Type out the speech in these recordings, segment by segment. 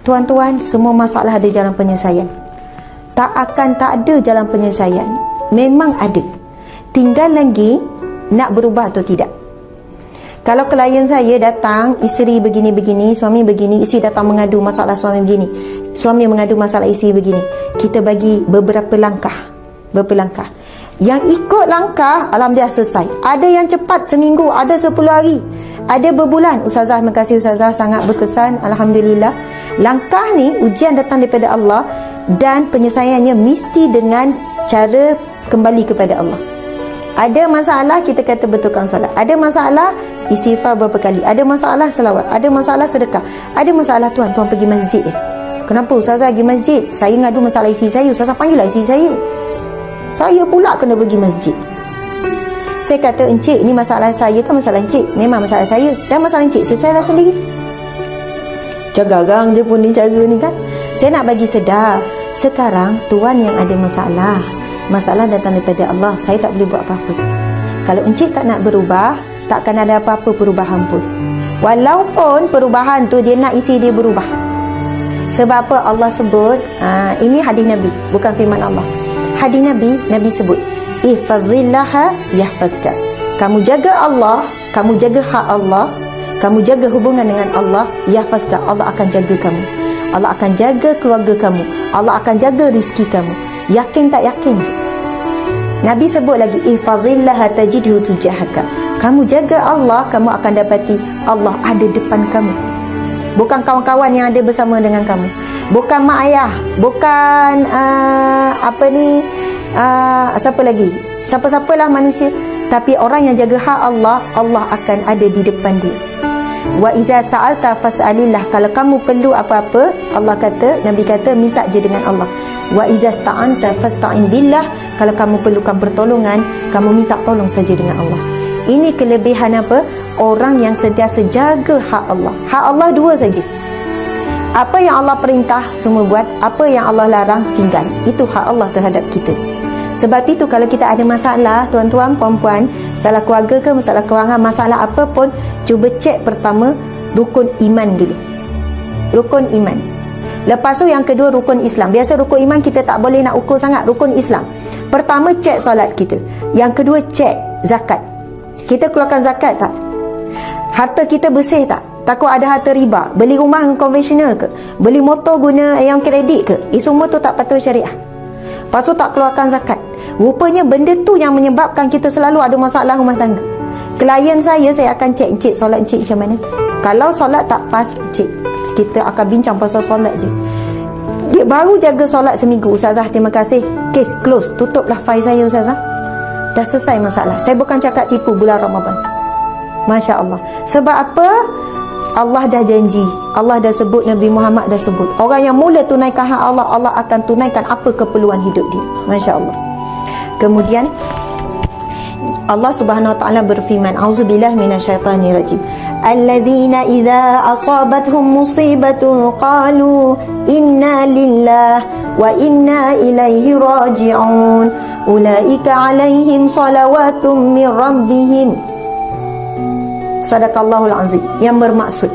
Tuan-tuan, semua masalah ada jalan penyelesaian. Tak ada jalan penyelesaian. Memang ada. Tinggal lagi nak berubah atau tidak. Kalau klien saya datang, isteri begini-begini, suami begini, isteri datang mengadu masalah suami begini, suami mengadu masalah isteri begini, kita bagi beberapa langkah. Yang ikut langkah, alhamdulillah selesai. Ada yang cepat seminggu, ada 10 hari, ada berbulan. Ustazah, terima kasih Ustazah, sangat berkesan, alhamdulillah. Langkah ni ujian datang daripada Allah, dan penyelesaiannya mesti dengan cara kembali kepada Allah. Ada masalah, kita kata betulkan solat. Ada masalah, istighfar berapa kali. Ada masalah, selawat. Ada masalah, sedekah. Ada masalah, tuan pergi masjid. Kenapa Ustazah pergi masjid? Saya ngadu masalah isteri saya. Ustazah panggillah isteri saya. Saya pula kena pergi masjid. Saya kata, encik, ni masalah saya kan masalah encik? Memang masalah saya. Dan masalah encik, selesailah sendiri. Jagarang je pun ni cara ni kan. Saya nak bagi sedar, sekarang tuan yang ada masalah. Masalah datang daripada Allah. Saya tak boleh buat apa-apa. Kalau encik tak nak berubah, takkan ada apa-apa perubahan pun. Walaupun perubahan tu dia nak isi dia berubah. Sebab apa Allah sebut, ini hadis Nabi, bukan firman Allah. Hadis Nabi, Nabi sebut, ihfazillaha yahfazka. Kamu jaga Allah, kamu jaga hak Allah, kamu jaga hubungan dengan Allah, yahfazka, Allah akan jaga kamu. Allah akan jaga keluarga kamu. Allah akan jaga rezeki kamu. Yakin tak yakin je. Nabi sebut lagi, ihfazillaha tajidhu tujahaka. Kamu jaga Allah, kamu akan dapati Allah ada depan kamu. Bukan kawan-kawan yang ada bersama dengan kamu, bukan mak ayah, bukan siapa lagi, siapa-siapalah manusia, tapi orang yang jaga hak Allah, Allah akan ada di depan dia. Wa iza sa'alta fas'alillah. Kalau kamu perlu apa-apa, Allah kata, Nabi kata, minta je dengan Allah. Wa iza sta'anta fasta'in billah. Kalau kamu perlukan pertolongan, kamu minta tolong saja dengan Allah. Ini kelebihan apa? Orang yang sentiasa jaga hak Allah. Hak Allah dua saja. Apa yang Allah perintah, semua buat. Apa yang Allah larang, tinggal. Itu hak Allah terhadap kita. Sebab itu kalau kita ada masalah, tuan-tuan, puan-puan, masalah keluarga ke, masalah kewangan, masalah apa pun, cuba cek pertama rukun iman dulu. Rukun iman. Lepas tu yang kedua rukun Islam. Biasa rukun iman kita tak boleh nak ukur sangat. Rukun Islam, pertama cek solat kita. Yang kedua cek zakat. Kita keluarkan zakat tak? Harta kita bersih tak? Takut ada harta riba. Beli rumah konvensional ke? Beli motor guna yang kredit ke? Semua tu tak patuh syariah. Lepas tu tak keluarkan zakat. Rupanya benda tu yang menyebabkan kita selalu ada masalah rumah tangga. Klien saya akan cek, encik solat encik macam mana? Kalau solat tak pas, encik, kita akan bincang pasal solat je. Dia baru jaga solat seminggu. Ustazah, terima kasih. Case close. Tutuplah file saya Ustazah. Dah selesai masalah. Saya bukan cakap tipu bulan Ramadan. Masya Allah. Sebab apa? Allah dah janji, Allah dah sebut, Nabi Muhammad dah sebut, orang yang mula tunaikan hak Allah, Allah akan tunaikan apa keperluan hidup dia. Masya Allah. Kemudian Allah Subhanahu wa taala berfirman, auzubillahi minasyaitanir rajim, alladzina idza asabathum musibatu qalu inna lillahi wa inna ilaihi raji'un ulaika alaihim salawatum min rabbihim. Sadaqallahul azim. Yang bermaksud,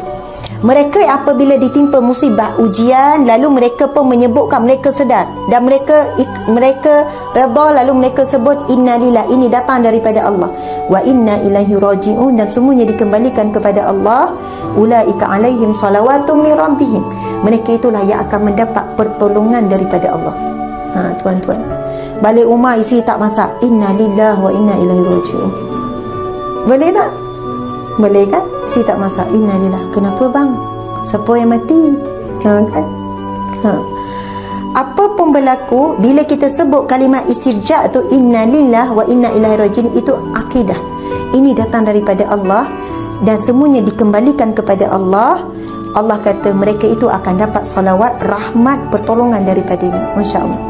mereka apabila ditimpa musibah, ujian, lalu mereka pun menyebutkan, mereka sedar dan mereka redha, lalu mereka sebut innalillah, ini datang daripada Allah, wa inna ilaihi raji'un, dan semuanya dikembalikan kepada Allah. Ulaika alaihim salawatum min rabbihim. Mereka itulah yang akan mendapat pertolongan daripada Allah. Tuan-tuan, balik rumah isi tak masak, innalillah wa inna ilaihi raji'un. Boleh tak? Boleh kan? Si tak masak, innalillah. Kenapa bang? Siapa yang mati? Kan? Apa pun berlaku, bila kita sebut kalimat istirja' tu, innalillah wa inna ilaihi raji'un, itu akidah. Ini datang daripada Allah dan semuanya dikembalikan kepada Allah. Allah kata mereka itu akan dapat salawat, rahmat, pertolongan daripadanya. Masya Allah.